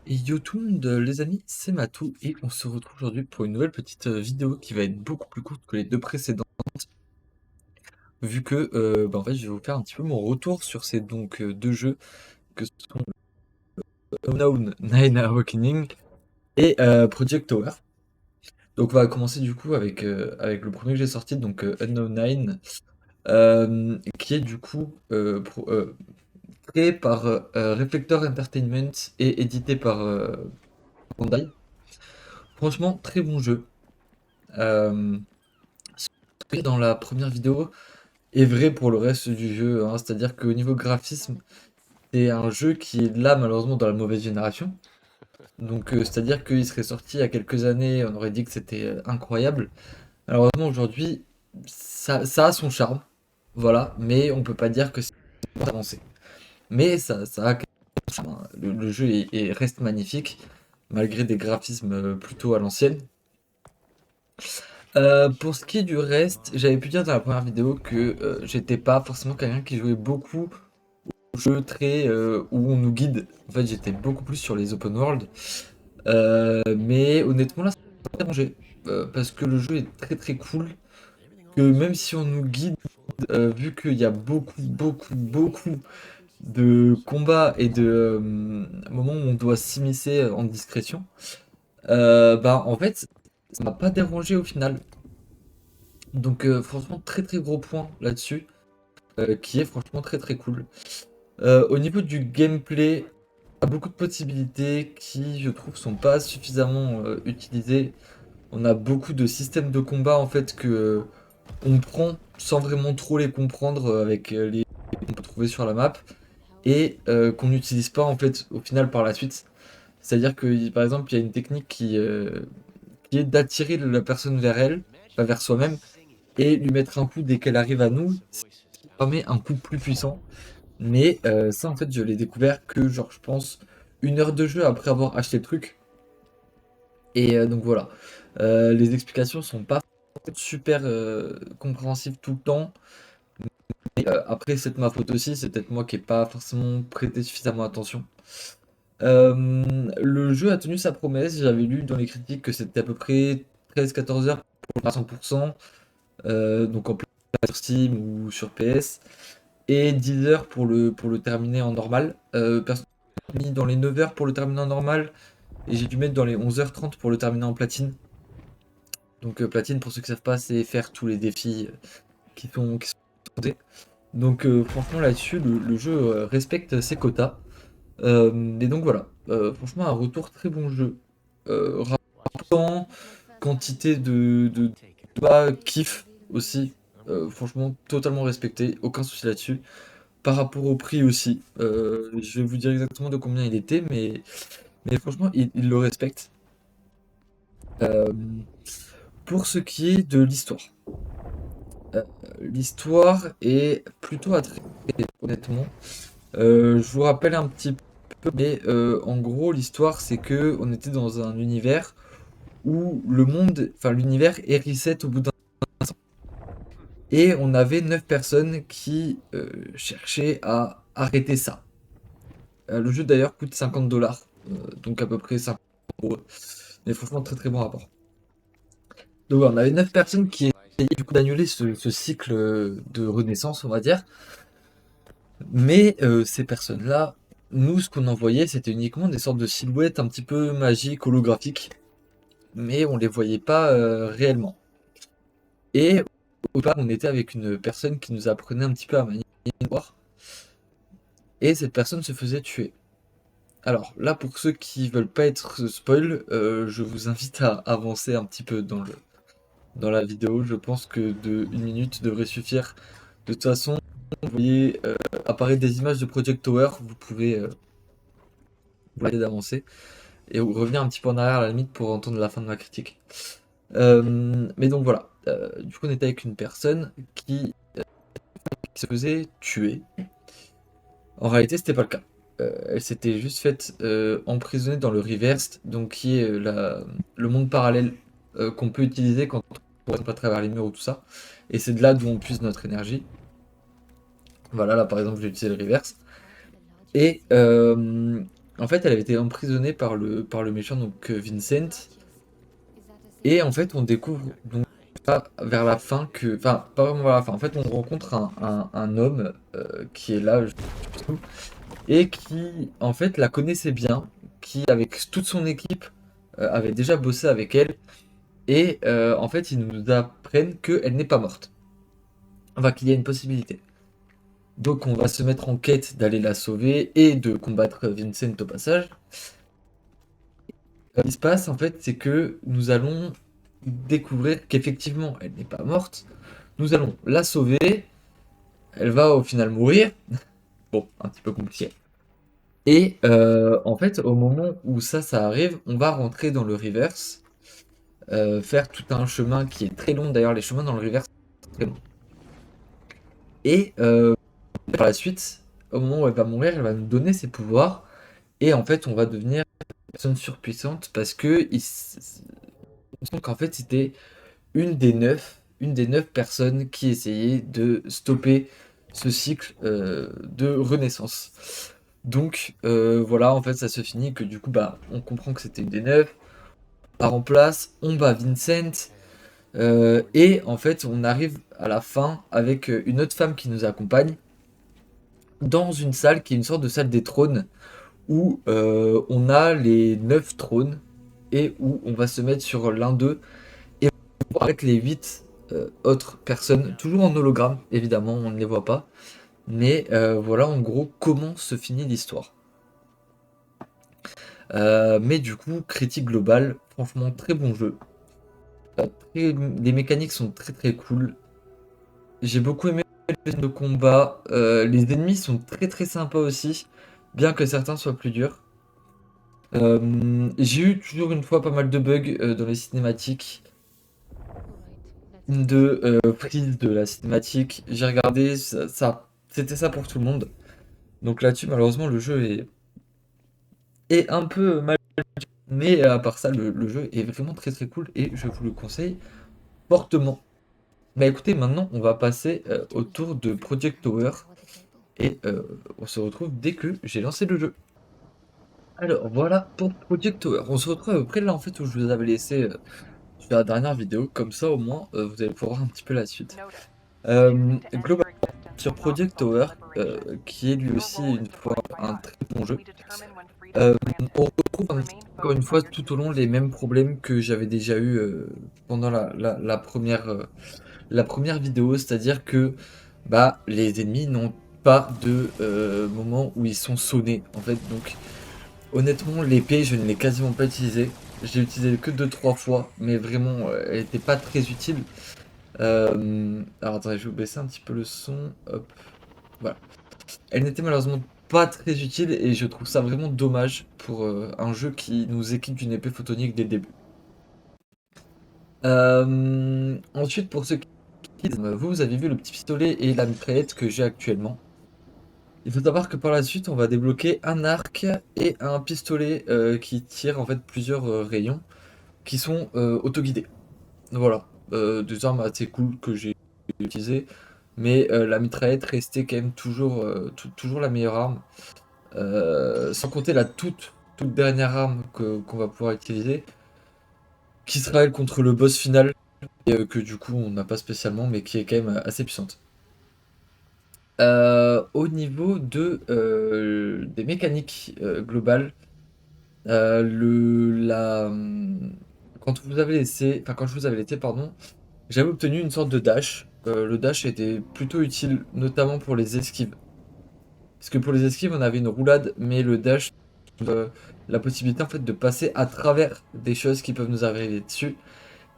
Et yo tout le monde, les amis, c'est Matou et on se retrouve aujourd'hui pour une nouvelle petite vidéo qui va être beaucoup plus courte que les deux précédentes, vu que en fait je vais vous faire un petit peu mon retour sur ces deux jeux que sont Unknown Nine Awakening et Project Tower. Donc on va commencer du coup avec le premier que j'ai sorti, donc Unknown Nine, qui est du coup créé par Reflector Entertainment et édité par Bandai. Franchement, très bon jeu. Euh, Dans la première vidéo est vrai pour le reste du jeu, hein. C'est-à-dire qu'au niveau graphisme, c'est un jeu qui est là malheureusement dans la mauvaise génération. Donc c'est-à-dire qu'il serait sorti il y a quelques années, on aurait dit que c'était incroyable. Malheureusement aujourd'hui, ça a son charme, voilà, mais on peut pas dire que c'est avancé. Mais ça a quelque chose, hein. Le jeu reste magnifique, malgré des graphismes plutôt à l'ancienne. Pour ce qui est du reste, j'avais pu dire dans la première vidéo que j'étais pas forcément quelqu'un qui jouait beaucoup aux jeux très où on nous guide. En fait, j'étais beaucoup plus sur les open world. Mais honnêtement, là, ça m'a dérangé. Parce que le jeu est très très cool. Que même si on nous guide, vu qu'il y a beaucoup de combats et de moments où on doit s'immiscer en discrétion, en fait, ça m'a pas dérangé au final. Donc franchement très très gros point là-dessus, qui est franchement très très cool. Au niveau du gameplay, il y a beaucoup de possibilités qui je trouve sont pas suffisamment utilisées. On a beaucoup de systèmes de combat en fait que on prend sans vraiment trop les comprendre avec les qu'on peut trouver sur la map et qu'on n'utilise pas en fait au final par la suite. C'est-à-dire que par exemple il y a une technique qui est d'attirer la personne vers elle, pas vers soi-même, et lui mettre un coup dès qu'elle arrive à nous, ce qui permet un coup plus puissant. Mais ça, en fait, je l'ai découvert que, genre, je pense, 1 heure de jeu après avoir acheté le truc. Et donc voilà. Les explications sont pas super compréhensibles tout le temps. Et, après, c'est de ma faute aussi. C'est peut-être moi qui n'ai pas forcément prêté suffisamment attention. Le jeu a tenu sa promesse. J'avais lu dans les critiques que c'était à peu près 13-14 heures pour le 100%. Donc en plus sur Steam ou sur PS. Et 10 heures pour le terminer en normal. Personnellement, j'ai mis dans les 9 heures pour le terminer en normal et j'ai dû mettre dans les 11h30 pour le terminer en platine. Donc platine, pour ceux qui ne savent pas, c'est faire tous les défis qui sont posés. Donc franchement là-dessus, le jeu respecte ses quotas. Et donc voilà, franchement un retour très bon jeu. Rapportant, quantité de bas, kiff aussi. Franchement totalement respecté, aucun souci là-dessus. Par rapport au prix aussi. Je vais vous dire exactement de combien il était, mais franchement, il le respecte. Euh, pour ce qui est de l'histoire. Euh, L'histoire est plutôt attrayante, honnêtement. Je vous rappelle un petit peu, mais en gros, l'histoire, c'est que on était dans un univers où l'univers est reset au bout d'un instant. Et on avait 9 personnes qui cherchaient à arrêter ça. Le jeu d'ailleurs coûte 50 $, donc à peu près 50 euros. Mais franchement, très très bon rapport. Donc voilà, on avait 9 personnes qui essayaient du coup d'annuler ce cycle de renaissance, on va dire. Mais ces personnes-là, nous, ce qu'on envoyait, c'était uniquement des sortes de silhouettes un petit peu magiques, holographiques. Mais on les voyait pas réellement. Et au départ, on était avec une personne qui nous apprenait un petit peu à manier le pouvoir. Et cette personne se faisait tuer. Alors là, pour ceux qui veulent pas être spoil, je vous invite à avancer un petit peu dans la vidéo. Je pense que de 1 minute devrait suffire. De toute façon, vous voyez apparaître des images de Project Tower, vous pouvez vous arrêter d'avancer et revenir un petit peu en arrière à la limite pour entendre la fin de ma critique. Mais donc voilà, du coup on était avec une personne qui se faisait tuer. En réalité, c'était pas le cas. Elle s'était juste faite emprisonner dans le Reversed, donc qui est le monde parallèle qu'on peut utiliser quand on passe pas à travers les murs ou tout ça. Et c'est de là d'où on puise notre énergie. Voilà, là par exemple, j'ai utilisé le Reverse. Et En fait, elle avait été emprisonnée par le méchant, donc Vincent. Et en fait, on découvre donc vers la fin que, enfin, pas vraiment vers la fin. En fait, on rencontre un homme qui est là et qui, en fait, la connaissait bien, qui, avec toute son équipe, avait déjà bossé avec elle. Et en fait, ils nous apprennent qu'elle n'est pas morte. Enfin, qu'il y a une possibilité. Donc, on va se mettre en quête d'aller la sauver et de combattre Vincent au passage. Ce qui se passe, en fait, c'est que nous allons découvrir qu'effectivement, elle n'est pas morte. Nous allons la sauver. Elle va au final mourir. Bon, un petit peu compliqué. Et en fait, au moment où ça arrive, on va rentrer dans le reverse, faire tout un chemin qui est très long. D'ailleurs, les chemins dans le reverse sont très longs. Et par la suite, au moment où elle va mourir, elle va nous donner ses pouvoirs. Et en fait, on va devenir une personne surpuissante parce que il semble qu'en fait, c'était une des 9 personnes qui essayaient de stopper ce cycle de renaissance. Donc voilà, en fait, ça se finit que du coup, bah, on comprend que c'était une des 9. On la remplace, on bat Vincent. Et en fait, on arrive à la fin avec une autre femme qui nous accompagne dans une salle qui est une sorte de salle des trônes où on a les 9 trônes et où on va se mettre sur l'un d'eux et on va avec les 8 autres personnes, toujours en hologramme, évidemment, on ne les voit pas. Mais voilà en gros comment se finit l'histoire. Mais du coup, critique globale, franchement très bon jeu. Les mécaniques sont très très cool. J'ai beaucoup aimé les scènes de combat. Les ennemis sont très très sympas aussi, bien que certains soient plus durs. J'ai eu toujours une fois pas mal de bugs dans les cinématiques, de prise de la cinématique. J'ai regardé, c'était ça pour tout le monde. Donc là-dessus, malheureusement, le jeu est un peu mal. Mais à part ça, le jeu est vraiment très très cool et je vous le conseille fortement. Bah écoutez, maintenant on va passer au tour de Project Tower et on se retrouve dès que j'ai lancé le jeu. Alors voilà pour Project Tower. On se retrouve à peu près là en fait où je vous avais laissé sur la dernière vidéo. Comme ça au moins vous allez pouvoir voir un petit peu la suite. Globalement sur Project Tower, qui est lui aussi une fois un très bon jeu. On retrouve encore une fois tout au long les mêmes problèmes que j'avais déjà eu pendant la première vidéo, c'est-à-dire que bah, les ennemis n'ont pas de moment où ils sont sonnés en fait. Donc honnêtement l'épée je ne l'ai quasiment pas utilisée. J'ai utilisé que 2-3 fois, mais vraiment elle n'était pas très utile. Alors attendez, je vais vous baisser un petit peu le son. Hop, voilà. Elle n'était malheureusement pas très utile et je trouve ça vraiment dommage pour un jeu qui nous équipe d'une épée photonique dès le début. Ensuite, pour ceux qui vous avez vu le petit pistolet et la mitraillette que j'ai actuellement. Il faut savoir que par la suite, on va débloquer un arc et un pistolet qui tire en fait plusieurs rayons qui sont autoguidés. Voilà, des armes assez cool que j'ai utilisées, mais la mitraillette restait quand même toujours, toujours la meilleure arme. Sans compter la toute dernière arme qu'on va pouvoir utiliser, qui sera elle contre le boss final, et que du coup on n'a pas spécialement, mais qui est quand même assez puissante. Au niveau des mécaniques globales, quand vous avez laissé, enfin quand je vous avais laissé, pardon, j'avais obtenu une sorte de dash. Le dash était plutôt utile, notamment pour les esquives. Parce que pour les esquives, on avait une roulade, mais le dash, euh, la possibilité en fait de passer à travers des choses qui peuvent nous arriver dessus.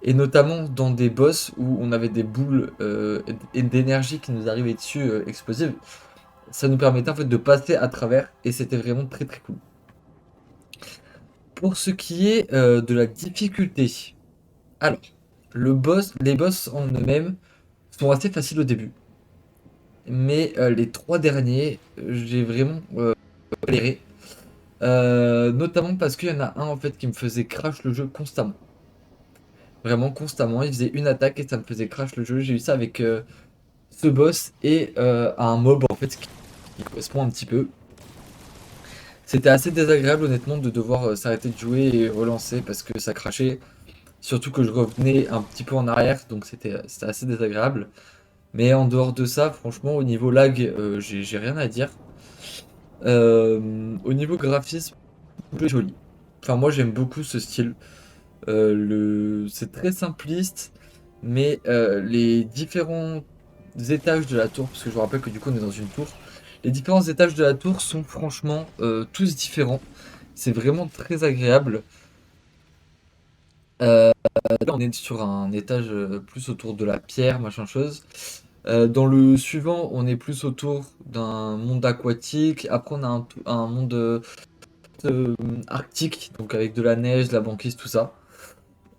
Et notamment dans des boss où on avait des boules d'énergie qui nous arrivaient dessus explosives. Ça nous permettait en fait de passer à travers et c'était vraiment très très cool. Pour ce qui est de la difficulté, alors les boss en eux-mêmes sont assez faciles au début, mais les 3 derniers, j'ai vraiment galéré. Notamment parce qu'il y en a un en fait qui me faisait crash le jeu constamment. Vraiment constamment, il faisait une attaque et ça me faisait crash le jeu. J'ai eu ça avec ce boss et un mob en fait qui correspond un petit peu. C'était assez désagréable honnêtement de devoir s'arrêter de jouer et relancer parce que ça crachait. Surtout que je revenais un petit peu en arrière, donc c'était assez désagréable. Mais en dehors de ça, franchement, au niveau lag, j'ai rien à dire. Au niveau graphisme, le jeu est joli. Enfin, moi j'aime beaucoup ce style. C'est très simpliste, mais les différents étages de la tour, parce que je vous rappelle que du coup on est dans une tour, les différents étages de la tour sont franchement tous différents. C'est vraiment très agréable. Là on est sur un étage plus autour de la pierre, machin chose. Dans le suivant, on est plus autour d'un monde aquatique. Après, on a un monde euh, arctique, donc avec de la neige, de la banquise, tout ça.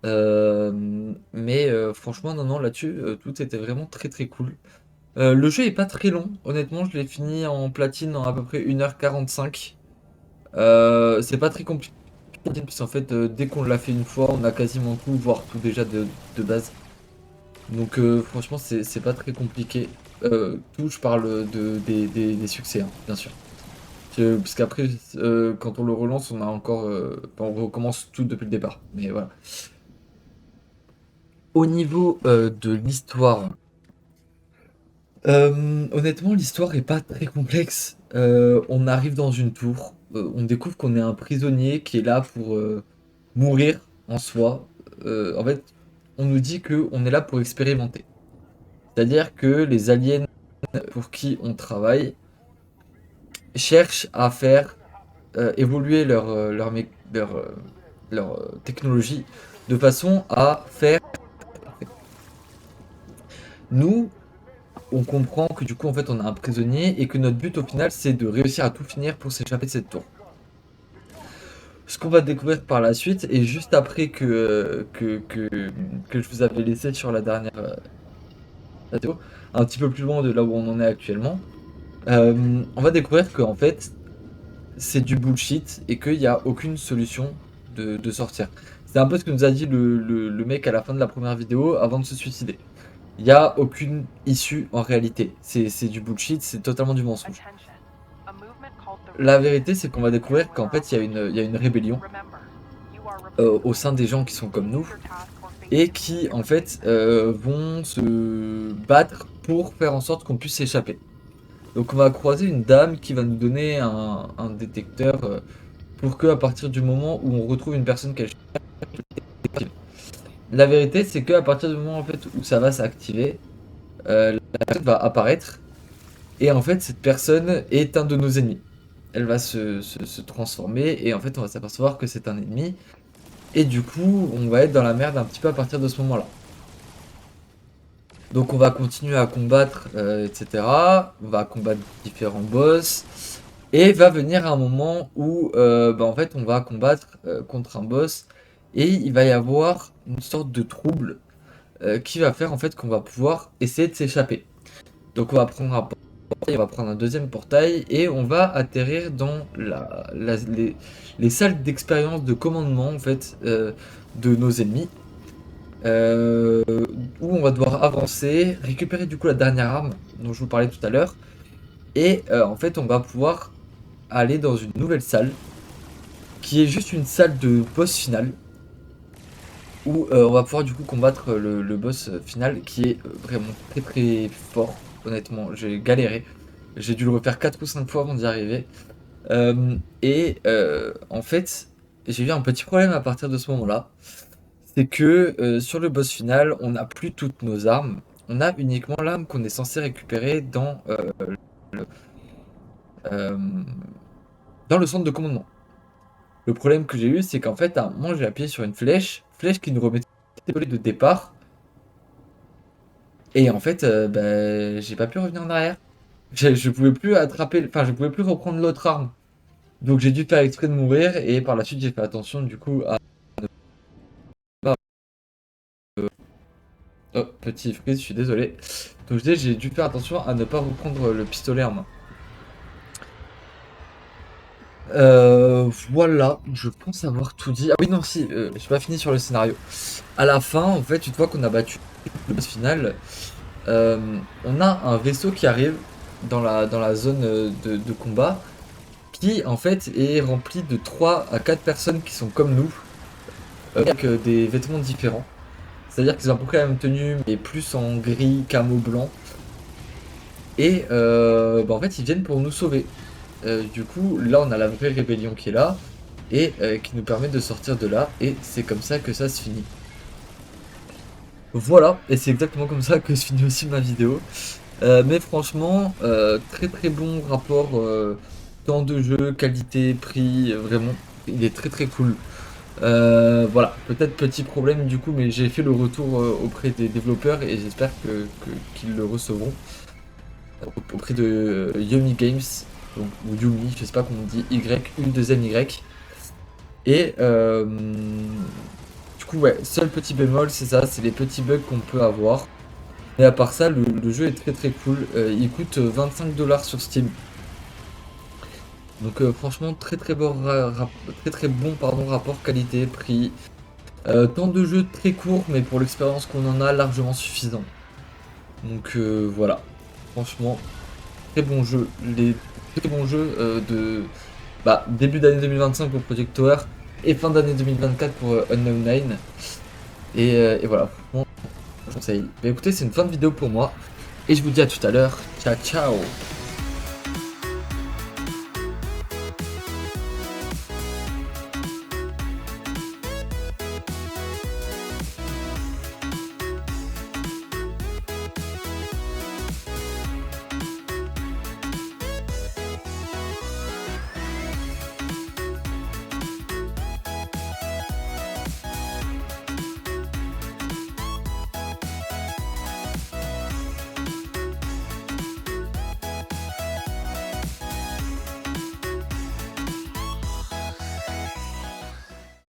Mais franchement, non, non, là-dessus, tout était vraiment très très cool. Le jeu est pas très long, honnêtement, je l'ai fini en platine en à peu près 1h45. C'est pas très compliqué, parce qu'en fait, dès qu'on l'a fait une fois, on a quasiment tout, voire tout déjà de base. Donc franchement, c'est pas très compliqué. Tout, je parle des succès, hein, bien sûr. Parce qu'après, quand on le relance, on a encore, enfin, on recommence tout depuis le départ. Mais voilà. Au niveau de l'histoire, honnêtement, l'histoire est pas très complexe. On arrive dans une tour, on découvre qu'on est un prisonnier qui est là pour mourir en soi. En fait, on nous dit que on est là pour expérimenter. C'est-à-dire que les aliens pour qui on travaille cherchent à faire évoluer leur technologie de façon à faire. Nous, on comprend que du coup, en fait, on a un prisonnier et que notre but au final, c'est de réussir à tout finir pour s'échapper de cette tour. Ce qu'on va découvrir par la suite, et juste après que je vous avais laissé sur la dernière vidéo, un petit peu plus loin de là où on en est actuellement, on va découvrir qu'en fait, c'est du bullshit et qu'il n'y a aucune solution de sortir. C'est un peu ce que nous a dit le mec à la fin de la première vidéo avant de se suicider. Il n'y a aucune issue en réalité. C'est du bullshit, c'est totalement du mensonge. La vérité, c'est qu'on va découvrir qu'en fait, il y a une rébellion au sein des gens qui sont comme nous et qui, en fait, vont se battre pour faire en sorte qu'on puisse s'échapper. Donc, on va croiser une dame qui va nous donner un détecteur pour que, à partir du moment où on retrouve une personne qu'elle cherche, la vérité, c'est que à partir du moment en fait où ça va s'activer, la personne va apparaître et en fait, cette personne est un de nos ennemis. Elle va se transformer et en fait, on va s'apercevoir que c'est un ennemi. Et du coup, on va être dans la merde un petit peu à partir de ce moment-là. Donc on va continuer à combattre, etc. On va combattre différents boss. Et va venir un moment où bah, en fait on va combattre contre un boss. Et il va y avoir une sorte de trouble qui va faire en fait qu'on va pouvoir essayer de s'échapper. Donc on va prendre un portail, on va prendre un deuxième portail et on va atterrir dans les salles d'expérience de commandement en fait de nos ennemis. euh, Où on va devoir avancer, récupérer du coup la dernière arme dont je vous parlais tout à l'heure. Et en fait on va pouvoir aller dans une nouvelle salle qui est juste une salle de boss final où on va pouvoir du coup combattre le boss final qui est vraiment très très fort. Honnêtement, j'ai galéré. J'ai dû le refaire 4 ou 5 fois avant d'y arriver. En fait, j'ai eu un petit problème à partir de ce moment-là. C'est que sur le boss final, on n'a plus toutes nos armes. On a uniquement l'arme qu'on est censé récupérer le, euh, dans le centre de commandement. Le problème que j'ai eu, c'est qu'en fait, à un moment, j'ai appuyé sur une flèche qui nous remettait de départ. Et en fait, bah, j'ai pas pu revenir en arrière. Je pouvais plus attraper, enfin, je pouvais plus reprendre l'autre arme. Donc j'ai dû faire exprès de mourir et par la suite j'ai fait attention du coup à ne pas. Oh, petit freeze, je suis désolé. Donc je disais, j'ai dû faire attention à ne pas reprendre le pistolet en main. Voilà, je pense avoir tout dit. Ah oui, non, si, j'ai pas fini sur le scénario. À la fin, en fait, une fois qu'on a battu le boss final, on a un vaisseau qui arrive dans la zone de combat qui en fait est rempli de 3 à 4 personnes qui sont comme nous, avec des vêtements différents. C'est-à-dire qu'ils ont à peu près la même tenue, mais plus en gris, camo blanc. Et bah, en fait, ils viennent pour nous sauver. Du coup, là, on a la vraie rébellion qui est là, et qui nous permet de sortir de là, et c'est comme ça que ça se finit. Voilà, et c'est exactement comme ça que se finit aussi ma vidéo. Mais franchement, très très bon rapport temps de jeu, qualité, prix, vraiment, il est très très cool. Voilà, peut-être petit problème du coup, mais j'ai fait le retour auprès des développeurs et j'espère qu'ils le recevront auprès de Yumi Games, donc, ou Yumi, je sais pas comment on dit, Y. Et du coup, ouais, seul petit bémol, c'est ça, c'est les petits bugs qu'on peut avoir. Mais à part ça, le jeu est très très cool. Il coûte 25 $ sur Steam. Donc franchement, très très bon, très très bon pardon, rapport qualité-prix. Temps de jeu très court, mais pour l'expérience qu'on en a, largement suffisant. Donc voilà, franchement, très bon jeu. Les très bons jeux de début d'année 2025 pour Project Tower et fin d'année 2024 pour Unknown 9. Et voilà, franchement, je conseille. Mais écoutez, c'est une fin de vidéo pour moi. Et je vous dis à tout à l'heure. Ciao, ciao!